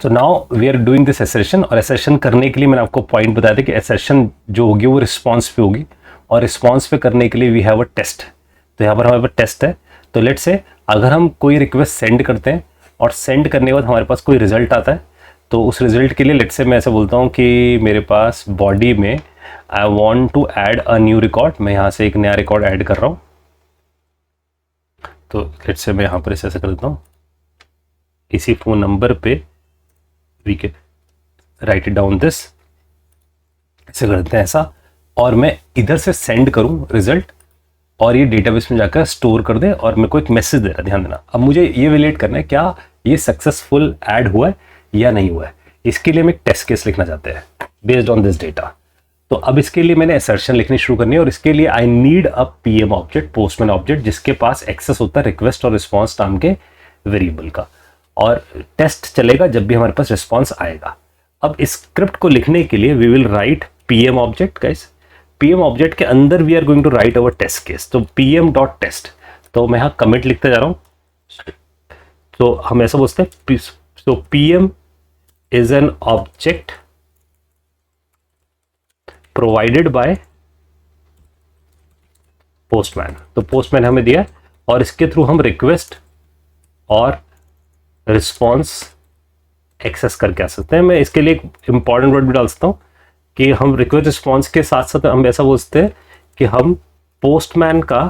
तो now we are doing this assertion, और assertion करने के लिए मैंने आपको पॉइंट बताया था कि एसेशन जो होगी वो रिस्पॉन्स पे होगी, और रिस्पॉन्स पे करने के लिए वी हैव अ टेस्ट। तो यहाँ पर हमारे पास टेस्ट है। तो लेट्स से अगर हम कोई रिक्वेस्ट सेंड करते हैं और सेंड करने के बाद हमारे पास कोई रिजल्ट आता है, तो उस रिजल्ट के लिए लेट्स से मैं ऐसे बोलता हूँ कि मेरे पास बॉडी में I want to add a new record, मैं यहाँ से एक नया रिकॉर्ड ऐड कर रहा हूँ। तो लेट्स से मैं यहाँ पर ऐसे कर देता हूँ, इसी फ़ोन नंबर पे we can write it down this, ऐसे करते हैं ऐसा, और मैं इधर से सेंड करूँ रिजल्ट और ये डेटाबेस में जाकर स्टोर कर दे और मेरे को एक मैसेज दे रहा है। ध्यान देना, अब मुझे ये वैलिडेट करना है क्या ये सक्सेसफुल ऐड हुआ है या नहीं हुआ है। इसके लिए हम एक टेस्ट केस लिखना चाहते हैं बेस्ड ऑन दिस डेटा। तो अब इसके लिए मैंने असर्शन लिखनी शुरू करनी है, और इसके लिए I need a PM object, postman object, जिसके पास एक्सेस होता है रिक्वेस्ट और रिस्पॉन्स नाम के वेरिएबल का, और टेस्ट चलेगा जब भी हमारे पास रिस्पॉन्स आएगा। अब इस स्क्रिप्ट को लिखने के लिए we will write PM object. Guys, PM object के अंदर we are going to write our test case. तो पीएम डॉट टेस्ट, तो मैं यहाँ कमिट लिखते जा रहा हूँ। तो हम ऐसा बोलते हैं, तो PM is an object provided by postman. तो पोस्टमैन हमें दिया, और इसके थ्रू हम रिक्वेस्ट और रिस्पॉन्स एक्सेस करके आ सकते हैं। मैं इसके लिए एक इंपॉर्टेंट वर्ड भी डाल सकता हूँ कि हम रिक्वेस्ट रिस्पॉन्स के साथ साथ हम ऐसा बोलते हैं कि हम पोस्टमैन का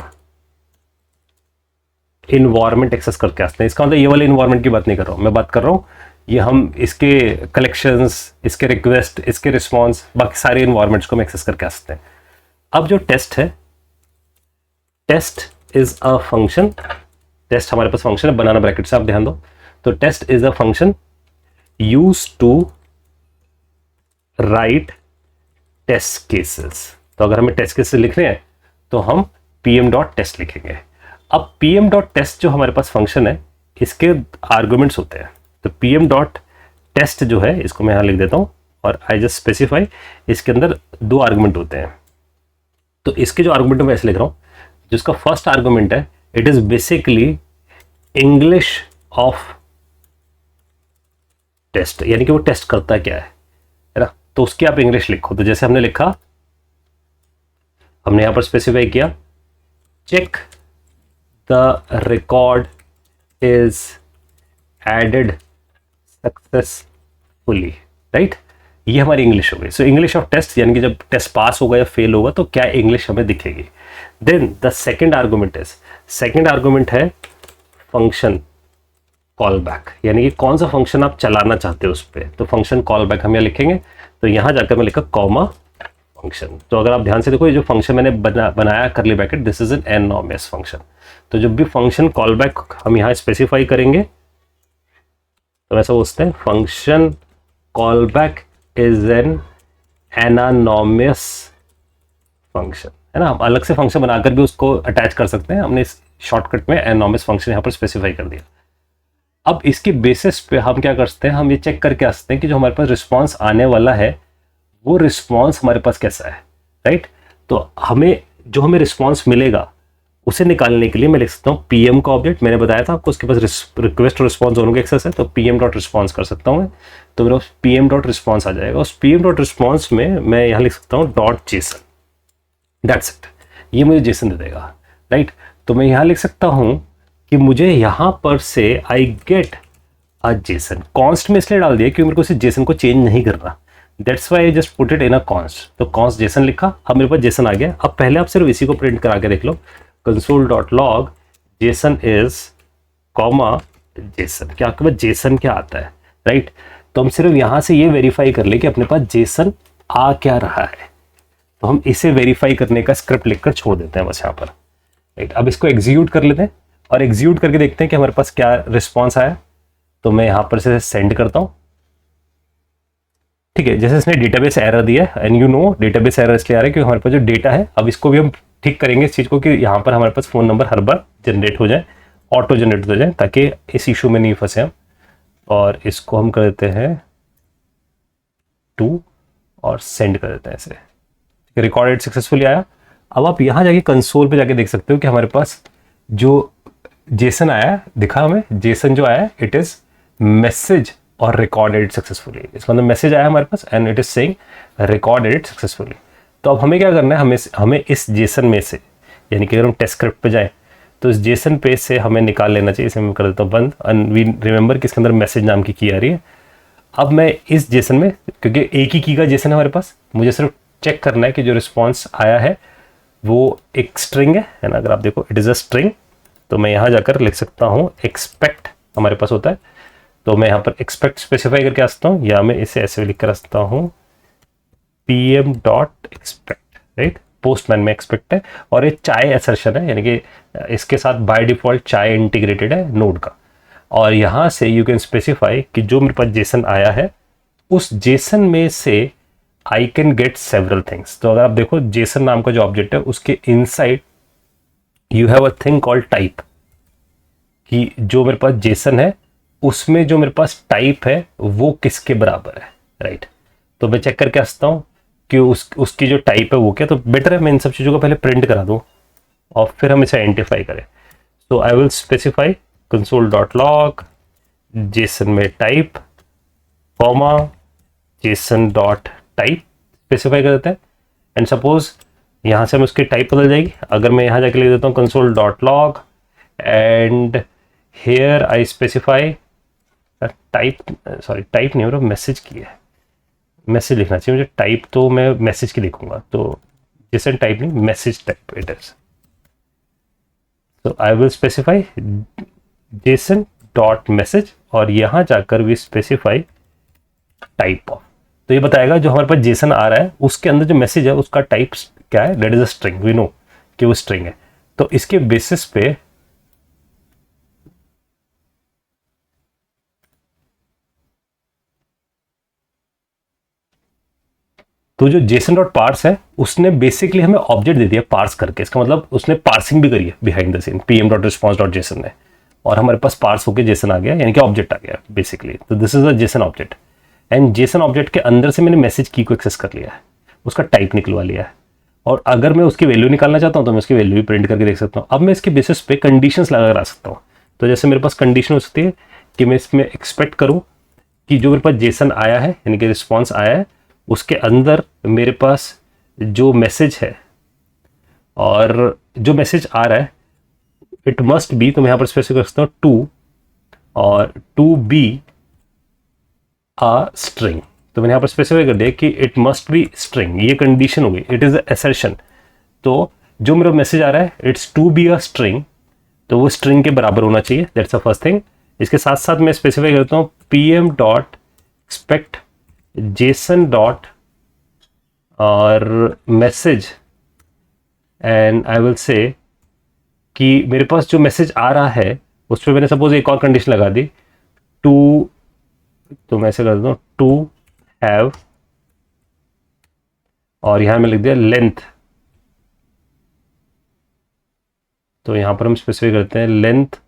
इन्वायरमेंट एक्सेस करके आ सकते हैं। इसका मतलब ये वाले इन्वायरमेंट की बात नहीं कर रहा हूँ, मैं बात कर रहा हूँ ये हम इसके कलेक्शंस, इसके रिक्वेस्ट, इसके रिस्पॉन्स, बाकी सारे इन्वायरमेंट्स को हम एक्सेस करके आ सकते हैं। अब जो टेस्ट है, test is a function, test हमारे पास फंक्शन है, बनाना ब्रैकेट से आप ध्यान दो। तो test is a function use to write test cases. तो अगर हमें टेस्ट केसेस लिखने हैं तो हम पीएम डॉट टेस्ट लिखेंगे। अब पीएम डॉट टेस्ट जो हमारे पास फंक्शन है, इसके आर्गुमेंट्स होते हैं। तो पीएम डॉट टेस्ट जो है, इसको मैं यहाँ लिख देता हूँ, और आई जस्ट स्पेसिफाई, इसके अंदर 2 आर्गुमेंट होते हैं। तो इसके जो आर्गुमेंट मैं ऐसे लिख रहा हूँ, जिसका फर्स्ट आर्गुमेंट है, it is basically English of test, यानी कि वो टेस्ट करता क्या है ना। तो उसकी आप इंग्लिश लिखो। तो जैसे हमने लिखा, हमने यहां पर स्पेसिफाई किया, check the record is added successfully, right. ये हमारी इंग्लिश हो गई। सो इंग्लिश ऑफ टेस्ट, यानी कि जब टेस्ट पास होगा या फेल होगा तो क्या इंग्लिश हमें दिखेगी। Then the second argument is, second argument है फंक्शन कॉल बैक, यानी कि कौन सा फंक्शन आप चलाना चाहते हो उस पर। तो फंक्शन कॉल बैक हम यहाँ लिखेंगे। तो यहाँ जाकर मैं लिखा कॉमा फंक्शन। तो अगर आप ध्यान से देखो, ये जो फंक्शन मैंने बनाया करली bracket, this is an enormous function. तो जब भी फंक्शन कॉल बैक हम यहाँ स्पेसिफाई करेंगे, तो ऐसा बोलते हैं function callback is an anonymous function, है ना। हम अलग से फंक्शन बनाकर भी उसको अटैच कर सकते हैं। हमने इस शॉर्टकट में एनानॉमस फंक्शन यहाँ पर स्पेसिफाई कर दिया। अब इसके बेसिस पे हम क्या कर सकते हैं, हम ये चेक करके आ सकते हैं कि जो हमारे पास रिस्पॉन्स आने वाला है, वो रिस्पॉन्स हमारे पास कैसा है, राइट। तो हमें रिस्पॉन्स मिलेगा, उसे निकालने के लिए मैं लिख सकता हूँ पीएम का ऑब्जेक्ट। मैंने बताया था आपको उसके पास रिक्वेस्ट और रिस्पॉन्स दोनों के एक्सेस है, तो पीएम डॉट रिस्पॉन्स कर सकता हूँ मैं। तो मेरा पीएम डॉट रिस्पॉन्स आ जाएगा। उस पीएम डॉट रिस्पॉन्स में मैं यहाँ लिख सकता हूँ डॉट जेसन, दैट्स इट। ये मुझे जेसन दे देगा, राइट। तो मैं यहाँ लिख सकता हूँ कि मुझे यहाँ पर से I get a Jason. Const में इसलिए डाल दिया क्योंकि मेरे को इसे जेसन को चेंज नहीं करना, that's why I just put it in a const. तो कॉन्स्ट जेसन लिखा, अब मेरे पास जेसन आ गया। अब पहले आप सिर्फ इसी को प्रिंट करा के देख लो, console.log Jason is comma Jason. क्या आपके पास जेसन क्या आता है, राइट। तो हम सिर्फ यहाँ से ये वेरीफाई कर ले कि अपने पास जेसन आ क्या रहा है। तो हम इसे वेरीफाई करने का स्क्रिप्ट लिखकर छोड़ देते हैं बस यहाँ पर, राइट। अब इसको एग्जीक्यूट कर लेते हैं और एग्जीक्यूट करके देखते हैं कि हमारे पास क्या रिस्पॉन्स आया। तो मैं यहाँ पर से सेंड करता हूँ, ठीक है। जैसे इसने डेटाबेस एरर दिया है, and you know database error इसलिए आ रहा है क्योंकि हमारे पास जो डेटा है, अब इसको भी हम ठीक करेंगे इस चीज़ को कि यहाँ पर हमारे पास फ़ोन नंबर हर बार जनरेट हो जाए, ऑटो जनरेट हो जाए, ताकि इस इशू में नहीं फंसे हम। और इसको हम कर देते हैं 2 और सेंड कर देते हैं ऐसे। रिकॉर्डेड सक्सेसफुली आया। अब आप यहाँ जाके कंसोल पे जाके देख सकते हो कि हमारे पास जो जेसन आया दिखा, हमें जेसन जो आया, इट इज़ मैसेज और रिकॉर्डेड सक्सेसफुली, इसका मतलब मैसेज आया हमारे पास and it is saying recorded successfully. तो अब हमें क्या करना है, हमें इस जेसन में से, यानी कि अगर हम टेस्ट स्क्रिप्ट पे जाएं तो इस जेसन पेज से हमें निकाल लेना चाहिए। इसे मैं कर देता हूँ बंद एंड वी रिमेंबर कि इसके अंदर मैसेज नाम की की आ रही है। अब मैं इस जेसन में, क्योंकि एक ही की का जेसन है हमारे पास, मुझे सिर्फ चेक करना है कि जो रिस्पॉन्स आया है वो एक स्ट्रिंग है ना। अगर आप देखो इट इज़ अ स्ट्रिंग, तो मैं यहाँ जाकर लिख सकता हूँ एक्सपेक्ट, हमारे पास होता है, तो मैं यहाँ पर एक्सपेक्ट स्पेसिफाई करके आ सकता हूँ, या मैं इसे ऐसे लिख कर आ सकता हूँ PM dot expect, right. Postman में एक्सपेक्ट है और ये चाय असर्शन है, यानी कि इसके साथ बाय डिफॉल्ट चाय इंटीग्रेटेड है नोड का। और यहाँ से यू कैन स्पेसिफाई कि जो मेरे पास जेसन आया है उस जेसन में से I can get several things. तो अगर आप देखो जेसन नाम का जो ऑब्जेक्ट है उसके inside you have a thing called type, कि जो मेरे पास जेसन है उसमें जो मेरे पास टाइप है वो किसके बराबर है, राइट। तो मैं चेक करके आता हूँ कि उसकी जो टाइप है वो क्या। तो बेटर है मैं इन सब चीज़ों को पहले प्रिंट करा दूँ और फिर हम इसे आइडेंटिफाई करें। So I will specify console.log JSON में type comma JSON dot type specify कर देते हैं। एंड सपोज यहाँ से हम उसकी टाइप बदल जाएगी। अगर मैं यहाँ जाके लिख देता हूँ console.log and here I specify type, sorry type नहीं हो रहा, मैसेज की है, मैसेज लिखना चाहिए मुझे। टाइप तो मैं मैसेज की लिखूंगा, तो जेसन टाइप नहीं, मैसेज टाइप इट इज। तो आई will specify Jason dot message और यहाँ जाकर भी स्पेसिफाई टाइप ऑफ। तो ये बताएगा जो हमारे पास जेसन आ रहा है उसके अंदर जो मैसेज है उसका टाइप क्या है, that is a string, we know कि वो स्ट्रिंग है। तो इसके बेसिस पे तो जो जेसन डॉट पार्स है उसने बेसिकली हमें ऑब्जेक्ट दे दिया पार्स करके। इसका मतलब उसने पार्सिंग भी करी है behind the scene PM dot response dot JSON ने, और हमारे पास पार्स होकर जेसन आ गया, यानी कि ऑब्जेक्ट आ गया बेसिकली। तो this is a Jason object and Jason object के अंदर से मैंने मैसेज की को एक्सेस कर लिया है, उसका टाइप निकलवा लिया है। और अगर मैं उसकी वैल्यू निकालना चाहता हूँ तो मैं उसकी वैल्यू भी प्रिंट करके देख सकता हूँ। अब मैं इसके बेसिस पे कंडीशंस लगा कर आ सकता हूँ। तो जैसे मेरे पास कंडीशन हो सकती है कि मैं इसमें एक्सपेक्ट करूँ कि जो मेरे पास जेसन आया है यानी कि रिस्पॉन्स आया है उसके अंदर मेरे पास जो मैसेज है और जो मैसेज आ रहा है इट मस्ट बी, तो मैं यहाँ पर स्पेसिफाई कर सकता हूँ टू और टू बी अ स्ट्रिंग। तो मैंने यहाँ पर स्पेसिफाई कर दिया कि इट मस्ट बी स्ट्रिंग, ये कंडीशन हो गई, इट इज असर्शन। तो जो मेरा मैसेज आ रहा है it's to be a string, तो वो स्ट्रिंग के बराबर होना चाहिए, दैट्स द फर्स्ट थिंग। इसके साथ साथ मैं स्पेसिफाई करता हूँ PM dot expect JSON dot और message and I will say कि मेरे पास जो मैसेज आ रहा है उस पर मैंने सपोज एक और कंडीशन लगा दी टू, तो मैं ऐसे कर देता हूँ टू हैव और यहां मैं लिख दिया लेंथ। तो यहां पर हम स्पेसिफाई करते हैं लेंथ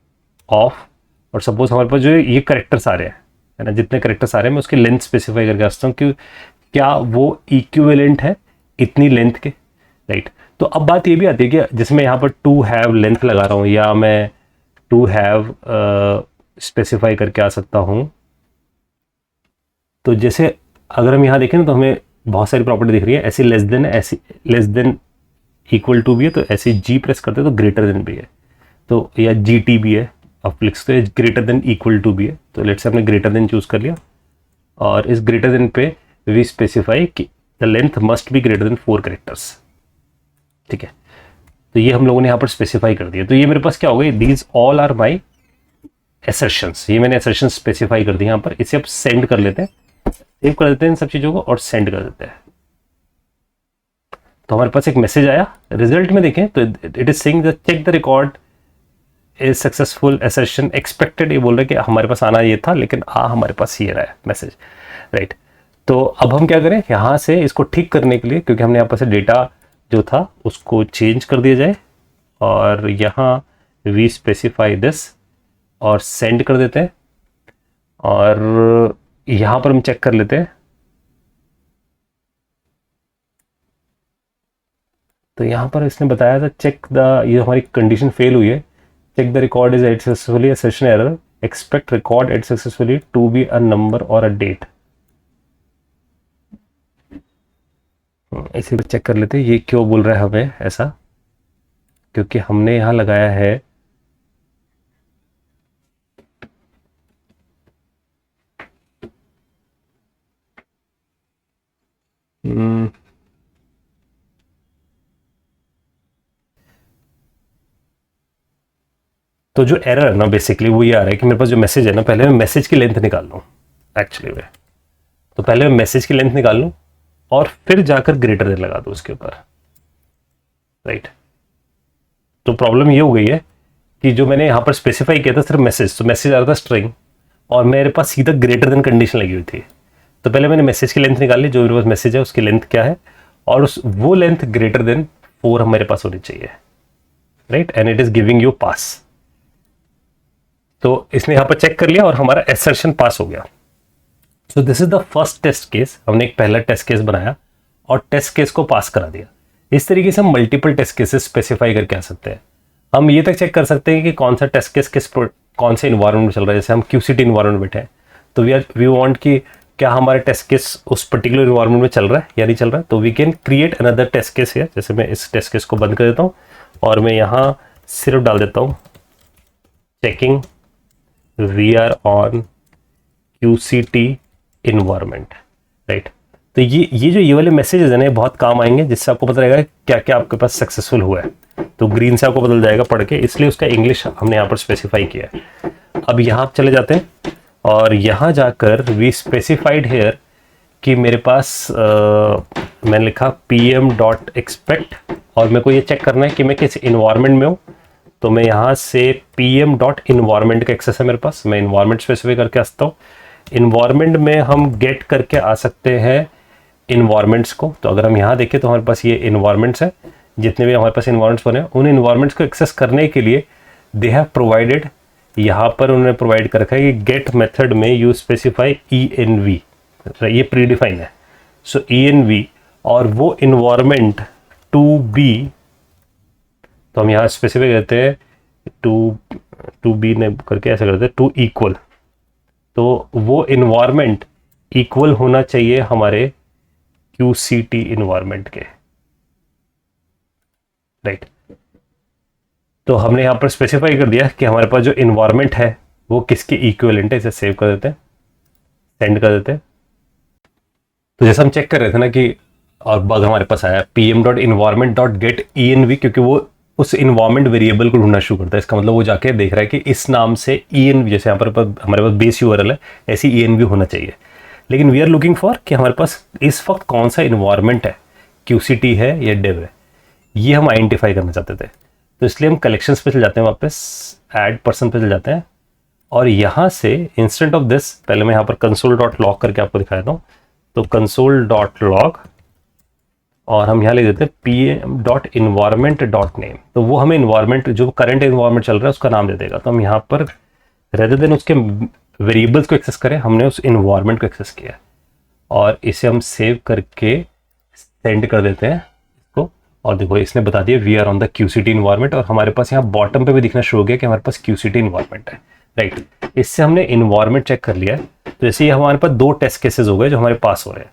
ऑफ, और सपोज हमारे पास जो ये करेक्टर्स आ रहे हैं है ना, जितने करेक्टर्स आ रहे हैं मैं उसकी लेंथ स्पेसिफाई करके आता हूँ कि क्या वो इक्विवेलेंट है इतनी लेंथ के, राइट। तो अब बात ये भी आती है कि जैसे मैं यहाँ पर टू हैव लेंथ लगा रहा हूँ या मैं टू हैव स्पेसिफाई करके आ सकता हूँ। तो जैसे अगर हम यहाँ देखें ना तो हमें बहुत सारी प्रॉपर्टी दिख रही है, ऐसी लेस देन है, ऐसी लेस देन इक्वल टू भी है, तो ऐसी जी प्रेस करते हैं तो ग्रेटर देन भी है, तो या जी टी भी है, आप लिख सकते हैं ग्रेटर देन इक्वल टू भी है। तो लेट्स से हमने ग्रेटर देन चूज कर लिया और इस ग्रेटर देन पे वी स्पेसिफाई कि the length must be greater than 4 characters, ठीक है। तो ये हम लोगों ने यहाँ पर स्पेसिफाई कर दिया। तो ये मेरे पास क्या हो गई, these all are my assertions, ये मैंने एसर्शंस स्पेसिफाई कर दी यहाँ पर। इसे अब सेंड कर लेते हैं, सेव कर देते हैं इन सब चीज़ों को और सेंड कर देते हैं। तो हमारे पास एक मैसेज आया, रिजल्ट में देखें तो it is saying the check the record is successful assertion expected, ये बोल रहे कि हमारे पास आना ये था लेकिन हमारे पास ये रहा है मैसेज, राइट। तो अब हम क्या करें, यहाँ से इसको ठीक करने के लिए, क्योंकि हमने यहाँ पर से डेटा जो था उसको चेंज कर दिया जाए और यहाँ वी स्पेसिफाई दिस और सेंड कर देते हैं। और यहाँ पर हम चेक कर लेते हैं, तो यहाँ पर इसने बताया था चेक द, ये हमारी कंडीशन फेल हुई है, check the record is successfully assertion error expect record add successfully to be a number or a date. इसी पे चेक कर लेते हैं ये क्यों बोल रहा है हमें ऐसा, क्योंकि हमने यहां लगाया है तो जो एरर है ना बेसिकली वो ये आ रहा है कि मेरे पास जो मैसेज है ना, पहले मैं मैसेज की लेंथ निकाल लूँ एक्चुअली में। तो पहले मैं मैसेज की लेंथ निकाल लूँ और फिर जाकर ग्रेटर देन लगा दूँ उसके ऊपर, राइट। तो प्रॉब्लम ये हो गई है कि जो मैंने यहाँ पर स्पेसिफाई किया था सिर्फ मैसेज, तो मैसेज आ रहा था स्ट्रिंग और मेरे पास सीधा ग्रेटर देन कंडीशन लगी हुई थी। तो पहले मैंने मैसेज की लेंथ निकाली, जो मेरे पास मैसेज है उसकी लेंथ क्या है, और उस वो लेंथ ग्रेटर देन 4 मेरे पास होनी चाहिए, right, and it is giving you pass. तो इसने यहां पर चेक कर लिया और हमारा एसर्शन पास हो गया। So this is the first test case. हमने एक पहला टेस्ट केस बनाया और टेस्ट केस को पास करा दिया। इस तरीके से हम मल्टीपल टेस्ट केसेस स्पेसिफाई करके आ सकते हैं। हम ये तक चेक कर सकते हैं कि कौन सा टेस्ट केस कौन से इन्वायरमेंट में चल रहा है। जैसे हम QCT इन्वायरमेंट में बैठे हैं तो वी वांट कि क्या हमारे टेस्ट केस उस पर्टिकुलर इन्वायरमेंट में चल रहा है या नहीं चल रहा है। तो we can create another test case है। जैसे मैं इस टेस्ट केस को बंद कर देता हूँ और मैं यहाँ सिर्फ डाल देता हूँ checking we are on QCT environment, right. तो ये वाले मैसेजेस है ना, बहुत काम आएंगे, जिससे आपको पता रहेगा क्या क्या आपके पास सक्सेसफुल हुआ है। तो ग्रीन से आपको बदल जाएगा पढ़ के, इसलिए उसका इंग्लिश हमने यहाँ पर स्पेसिफाई किया है। अब यहाँ चले जाते हैं और यहाँ जाकर वी स्पेसिफाइड हेयर कि मेरे पास मैंने लिखा pm.expect और मेरे को ये चेक करना है कि मैं किस इन्वायरमेंट में हूँ। तो मैं यहाँ से pm.environment का एक्सेस है मेरे पास, मैं इन्वायरमेंट स्पेसिफाई करके आ सकता हूँ। इन्वायरमेंट में हम गेट करके आ सकते हैं इन्वायरमेंट्स को। तो अगर हम यहाँ देखें तो हमारे पास ये इन्वायरमेंट्स है, जितने भी हमारे पास इन्वायरमेंट्स बने उन इन्वायरमेंट्स को एक्सेस करने के लिए दे हैव प्रोवाइडेड, यहाँ पर उन्होंने प्रोवाइड कर रखा है कि गेट मेथड में यू स्पेसिफाई env, ये प्रीडिफाइन है। सो env और वो इन्वायरमेंट टू बी, तो हम यहाँ स्पेसिफाई करते हैं टू बी ने करके ऐसा करते हैं टू इक्वल। तो वो इन्वायरमेंट इक्वल होना चाहिए हमारे QCT इन्वायरमेंट के, राइट। तो हमने यहाँ पर स्पेसिफाई कर दिया कि हमारे पास जो इन्वायरमेंट है वो किसके इक्विवेलेंट है। इसे सेव कर देते हैं, सेंड कर देते हैं। तो जैसा हम चेक कर रहे थे ना कि और बग हमारे पास आया pm.environment.get.env, क्योंकि वो उस इन्वायरमेंट वेरिएबल को ढूंढना शुरू करता है। इसका मतलब वो जाके देख रहा है कि इस नाम से env, जैसे यहाँ पर हमारे पास बेस URL है, ऐसी env होना चाहिए। लेकिन वी आर लुकिंग फॉर कि हमारे पास इस वक्त कौन सा इन्वायरमेंट है, QCT है या dev है, ये हम आइडेंटिफाई करना चाहते थे। तो इसलिए हम कलेक्शंस पे चले जाते हैं, वापस ऐड पर्सन पे चले जाते हैं और यहाँ से इंस्टेंट ऑफ दिस पहले मैं यहाँ पर console.log करके आपको दिखाया था। तो console.log और हम यहाँ लिख देते हैं pm.environment.name। तो वो हमें इन्वायरमेंट जो करंट इन्वायरमेंट चल रहा है उसका नाम दे देगा। तो हम यहाँ पर रेदर देन उसके वेरिएबल्स को एक्सेस करें, हमने उस इन्वायरमेंट को एक्सेस किया और इसे हम सेव करके सेंड कर देते हैं इसको। और देखो इसने बता दिया we are on the QCT environment और हमारे पास यहाँ बॉटम पे भी दिखना शुरू हो गया कि हमारे पास QCT इन्वायरमेंट है, राइट। इससे हमने इन्वायरमेंट चेक कर लिया है। तो जैसे हमारे पास 2 टेस्ट केसेस हो गए जो हमारे पास हो रहे हैं।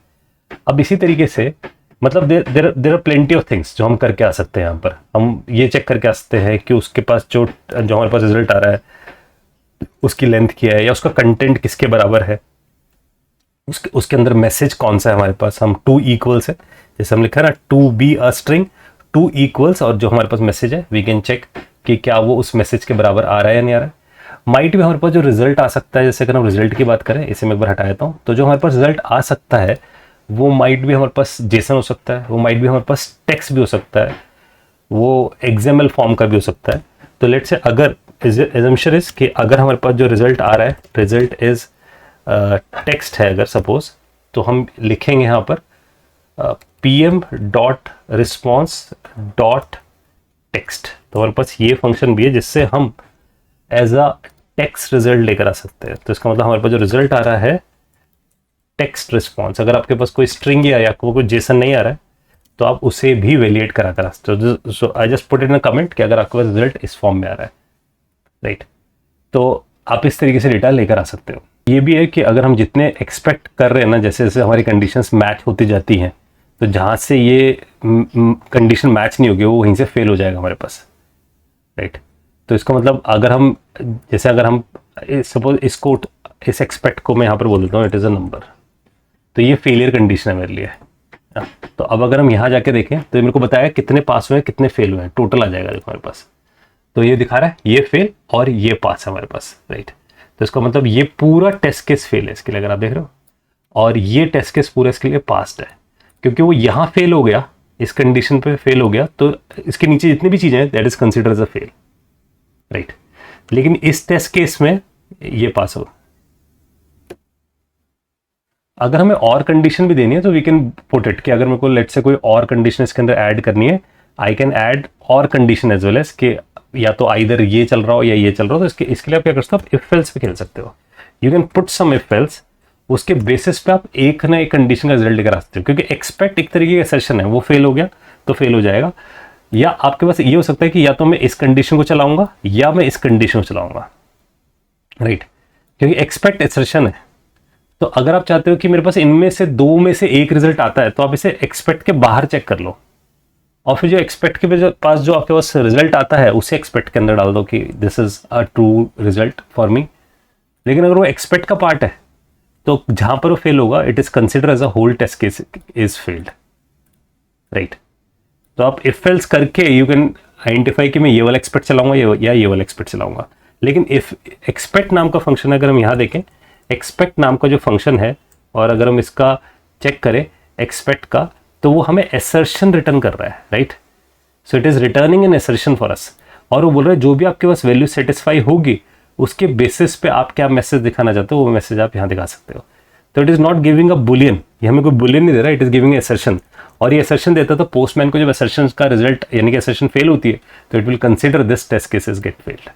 अब इसी तरीके से मतलब there are plenty of things जो हम करके आ सकते हैं। यहाँ पर हम ये चेक करके आ सकते हैं कि उसके पास जो हमारे पास रिजल्ट आ रहा है उसकी लेंथ क्या है या उसका कंटेंट किसके बराबर है, उसके अंदर मैसेज कौन सा है हमारे पास। हम टू इक्वल्स है, जैसे हम लिखा है ना to be a string, to equals, और जो हमारे पास मैसेज है वी कैन चेक कि क्या वो उस मैसेज के बराबर आ रहा है या नहीं आ रहा है। माइट भी हमारे पास जो रिजल्ट आ सकता है, जैसे अगर हम रिजल्ट की बात करें, इसे मैं एक बार हटा देता हूँ। तो जो हमारे पास रिजल्ट आ सकता है वो माइट भी हमारे पास जेसन हो सकता है, वो माइट भी हमारे पास टेक्स्ट भी हो सकता है, वो XML फॉर्म का भी हो सकता है। तो लेट्स से अगर एजम्पशन इज कि अगर हमारे पास जो रिजल्ट आ रहा है रिजल्ट इज टेक्स्ट है अगर सपोज, तो हम लिखेंगे यहाँ पर pm.response.text। तो हमारे पास ये फंक्शन भी है जिससे हम एज अ टेक्स्ट रिजल्ट लेकर आ सकते हैं। तो इसका मतलब हमारे पास जो रिजल्ट आ रहा है टेक्स्ट रिस्पॉन्स, अगर आपके पास कोई स्ट्रिंग या कोई जेसन नहीं आ रहा है तो आप उसे भी वैलिडेट करा कर सकते हो। So I just put in a comment कि अगर आपके पास रिजल्ट इस फॉर्म में आ रहा है, राइट। तो आप इस तरीके से डेटा लेकर आ सकते हो। ये भी है कि अगर हम जितने एक्सपेक्ट कर रहे हैं ना, जैसे जैसे हमारी कंडीशंस मैच होती जाती हैं, तो जहाँ से ये कंडीशन मैच नहीं होगी वो वहीं से फेल हो जाएगा हमारे पास, राइट। तो इसका मतलब अगर हम सपोज इसको, इस एक्सपेक्ट को मैं यहाँ पर बोल देता हूँ इट इज़ अ नंबर, तो ये फेलियर कंडीशन है मेरे लिए। तो अब अगर हम यहाँ जाके देखें तो ये मेरे को बताया कितने पास हुए हैं कितने फेल हुए हैं, टोटल आ जाएगा देखो हमारे पास। तो ये दिखा रहा है ये फेल और ये पास है हमारे पास, राइट। तो इसका मतलब ये पूरा टेस्ट केस फेल है इसके लिए, अगर आप देख रहे हो, और ये टेस्ट केस पूरा इसके लिए पास्ड है, क्योंकि वो यहाँ फेल हो गया, इस कंडीशन पे फेल हो गया, तो इसके नीचे जितनी भी चीज़ें हैं that is consider as a fail, right. लेकिन इस टेस्ट केस में ये पास हो। अगर हमें और कंडीशन भी देनी है तो वी कैन पुट इट, कि अगर मेरे को लेट से कोई और कंडीशन इसके अंदर ऐड करनी है, आई कैन ऐड और कंडीशन एज वेल एज, कि या तो आइदर ये चल रहा हो या ये चल रहा हो। तो इसके लिए आप क्या कर सकते हो, आप इफ एल्स पे खेल सकते हो। You can put some if else, उसके बेसिस पे आप एक ना एक कंडीशन का रिजल्ट लेकर आ सकते हो, क्योंकि एक्सपेक्ट एक तरीके का सेशन है, वो फेल हो गया तो फेल हो जाएगा। या आपके पास ये हो सकता है कि या तो मैं इस कंडीशन को चलाऊंगा या मैं इस कंडीशन को चलाऊंगा, राइट, क्योंकि एक्सपेक्ट एसर्शन है। तो अगर आप चाहते हो कि मेरे पास इनमें से दो में से एक रिजल्ट आता है, तो आप इसे एक्सपेक्ट के बाहर चेक कर लो, और फिर जो एक्सपेक्ट के पास जो आपके पास रिजल्ट आता है उसे एक्सपेक्ट के अंदर डाल दो कि this is a true result for me. लेकिन अगर वो एक्सपेक्ट का पार्ट है तो जहां पर वो फेल होगा it is consider as a whole test case is failed, right. तो आप इफ एल्स करके यू कैन आइडेंटिफाई कि मैं ये वाला एक्सपेक्ट चलाऊंगा या ये वाला एक्सपेक्ट चलाऊंगा। लेकिन इफ एक्सपेक्ट नाम का फंक्शन, अगर हम यहाँ देखें एक्सपेक्ट नाम का जो फंक्शन है, और अगर हम इसका चेक करें एक्सपेक्ट का, तो वो हमें एसर्शन रिटर्न कर रहा है, right. So it is returning an assertion for us, और वो बोल रहा है जो भी आपके पास वैल्यू सेटिस्फाई होगी उसके बेसिस पे आप क्या मैसेज दिखाना चाहते हो वो मैसेज आप यहाँ दिखा सकते हो। तो it is not giving a Boolean, ये हमें कोई बुलियन नहीं दे रहा, इट इज गिविंग एसर्शन। और ये एसर्शन देता तो पोस्टमैन को जब एसर्शन का रिजल्ट यानी कि एसर्शन फेल होती है तो it will consider this test cases get failed.